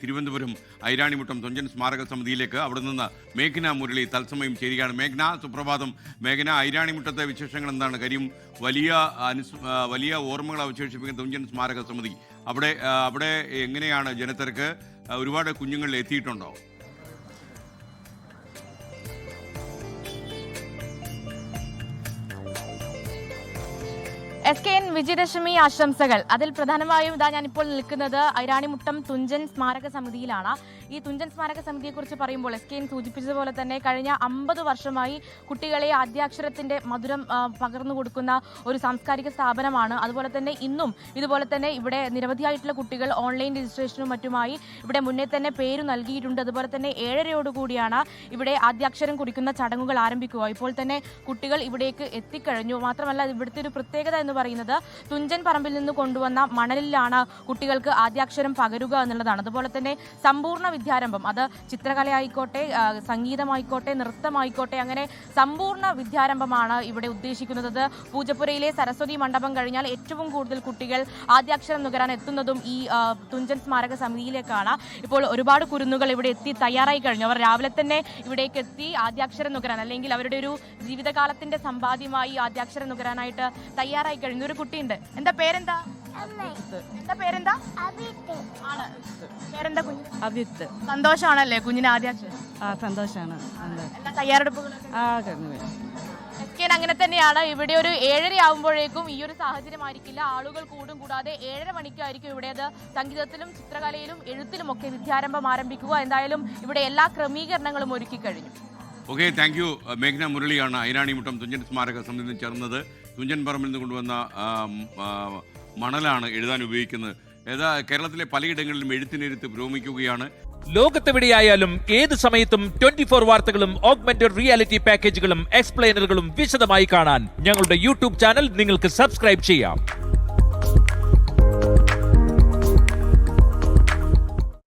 തിരുവനന്തപുരം ഐരാണിമുട്ടം തുഞ്ചൻ സ്മാരക സമിതിയിലേക്ക്. അവിടെ നിന്ന് മേഘ്ന മുരളി തത്സമയം ചേരുകയാണ്. മേഘ്ന, സുപ്രഭാതം. മേഘ്ന, ഐരാണിമുട്ടത്തെ വിശേഷങ്ങൾ എന്താണ്? കാര്യം വലിയ ഓർമ്മകൾ അവശേഷിപ്പിക്കുന്ന തുഞ്ചൻ സ്മാരക സമിതി, അവിടെ എങ്ങനെയാണ് ജനത്തിരക്ക്? ഒരുപാട് കുഞ്ഞുങ്ങൾ എത്തിയിട്ടുണ്ടോ? SKN വിജയദശമി ആശംസകൾ. അതിൽ പ്രധാനമായും ഞാനിപ്പോൾ നിൽക്കുന്നത് ഐരാണിമുട്ടം തുഞ്ചൻ സ്മാരക സമിതിയിലാണ്. ഈ തുഞ്ചൻ സ്മാരക സമിതിയെക്കുറിച്ച് പറയുമ്പോൾ SKN സൂചിപ്പിച്ചതുപോലെ തന്നെ കഴിഞ്ഞ 50 വർഷമായി കുട്ടികളെ ആദ്യാക്ഷരത്തിന്റെ മധുരം പകർന്നു കൊടുക്കുന്ന ഒരു സാംസ്കാരിക സ്ഥാപനമാണ്. അതുപോലെ തന്നെ ഇന്നും ഇതുപോലെ തന്നെ ഇവിടെ നിരവധിയായിട്ടുള്ള കുട്ടികൾ ഓൺലൈൻ രജിസ്ട്രേഷനും മറ്റുമായി ഇവിടെ മുന്നേ തന്നെ പേര് നൽകിയിട്ടുണ്ട്. അതുപോലെ തന്നെ 7:30യോടുകൂടിയാണ് ഇവിടെ ആദ്യാക്ഷരം കുറിക്കുന്ന ചടങ്ങുകൾ ആരംഭിക്കുക. ഇപ്പോൾ തന്നെ കുട്ടികൾ ഇവിടേക്ക് എത്തിക്കഴിഞ്ഞു. മാത്രമല്ല ഇവിടുത്തെ ഒരു പ്രത്യേകത എന്ന് പറയുന്നത് തുഞ്ചൻ പറമ്പിൽ നിന്ന് കൊണ്ടുവന്ന മണലിലാണ് കുട്ടികൾക്ക് ആദ്യാക്ഷരം പകരുക എന്നുള്ളതാണ്. അതുപോലെ തന്നെ സമ്പൂർണ്ണ വിദ്യാരംഭം, അത് ചിത്രകലയായിക്കോട്ടെ, സംഗീതമായിക്കോട്ടെ, നൃത്തമായിക്കോട്ടെ, അങ്ങനെ സമ്പൂർണ്ണ വിദ്യാരംഭമാണ് ഇവിടെ ഉദ്ദേശിക്കുന്നത്. പൂജപ്പുരയിലെ സരസ്വതി മണ്ഡപം കഴിഞ്ഞാൽ ഏറ്റവും കൂടുതൽ കുട്ടികൾ ആദ്യാക്ഷരം നുകരാൻ എത്തുന്നതും ഈ തുഞ്ചൻ സ്മാരക സമിതിയിലേക്കാണ്. ഇപ്പോൾ ഒരുപാട് കുരുന്നുകൾ ഇവിടെ എത്തി തയ്യാറായി കഴിഞ്ഞു. അവർ രാവിലെ തന്നെ ഇവിടേക്ക് എത്തി ആദ്യാക്ഷരം നുകരാൻ, അല്ലെങ്കിൽ അവരുടെ ഒരു ജീവിതകാലത്തിന്റെ സമ്പാദ്യമായി ആദ്യാക്ഷരം നുകരാനായിട്ട് തയ്യാറായി കഴിഞ്ഞ ഒരു കുട്ടിയുണ്ട്. എന്താ പേരെന്താ? പേരെന്താ? പേരെന്താ കുഞ്ഞ്? അഭിയുക്ത്. സന്തോഷമാണല്ലേ കുഞ്ഞിന് ആദ്യാക്ഷരം? സന്തോഷമാണ്. എല്ലാ തയ്യാറെടുപ്പുകളും അങ്ങനെ തന്നെയാണ്. ഇവിടെ ഒരു 7:30 ആകുമ്പോഴേക്കും ഈ ഒരു സാഹചര്യമായിരിക്കില്ല. ആളുകൾ കൂടും. കൂടാതെ 7:30 മണിക്കായിരിക്കും ഇവിടെ സംഗീതത്തിലും ചിത്രകലയിലും എഴുത്തിലും ഒക്കെ വിദ്യാരംഭം ആരംഭിക്കുക. എന്തായാലും ഇവിടെ എല്ലാ ക്രമീകരണങ്ങളും ഒരുക്കി കഴിഞ്ഞു. Okay, thank you. മേഘ്ന മുരളിയാണ് ഐരാണിമുട്ടം തുഞ്ചൻ സ്മാരക സമിതി ചേർന്നത്. തുഞ്ചൻ പറമ്പിൽ നിന്ന് കൊണ്ടുവന്ന മണലാണ് എഴുതാൻ ഉപയോഗിക്കുന്നത്. കേരളത്തിലെ പലയിടങ്ങളിലും എഴുത്തിനെഴുത്ത് പുരോഗമിക്കുകയാണ്. ലോകത്തെവിടെയായാലും ഏത് സമയത്തും 24 വാർത്തകളും ഓഗ്മെന്റഡ് റിയാലിറ്റി പാക്കേജുകളും എക്സ്പ്ലെയിനറുകളും വിശദമായി കാണാൻ ഞങ്ങളുടെ യൂട്യൂബ് ചാനൽ നിങ്ങൾക്ക് സബ്സ്ക്രൈബ് ചെയ്യാം.